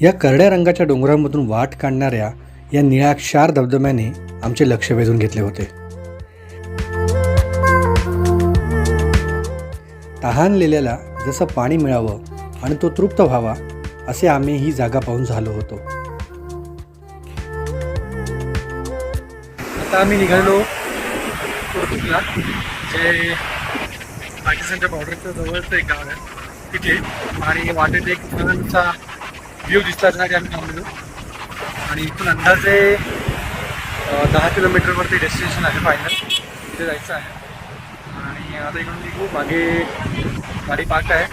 या करड्या रंगाच्या डोंगरांमधून वाट काढणाऱ्या या निळाक्षार धबधब्याने आमचे लक्ष वेधून घेतले होते. तहानलेल्याला जसं पाणी मिळावं आणि तो तृप्त व्हावा असे आम्ही ही जागा पाहून झालो होतो. आता आम्ही निघालो कोर्टुकला, जे पाकिस्तानच्या बॉर्डरच्या जवळचं एक गाव आहे तिथे. आणि वाटेत एक छानसा व्ह्यू दिसल्यासाठी आम्ही थांबलेलो. आणि इथून अंदाजे 10 किलोमीटरवरती डेस्टिनेशन आहे फायनल, तिथे जायचं आहे. आणि आता इकडून निघू. मागे गाडी पार्क आहे.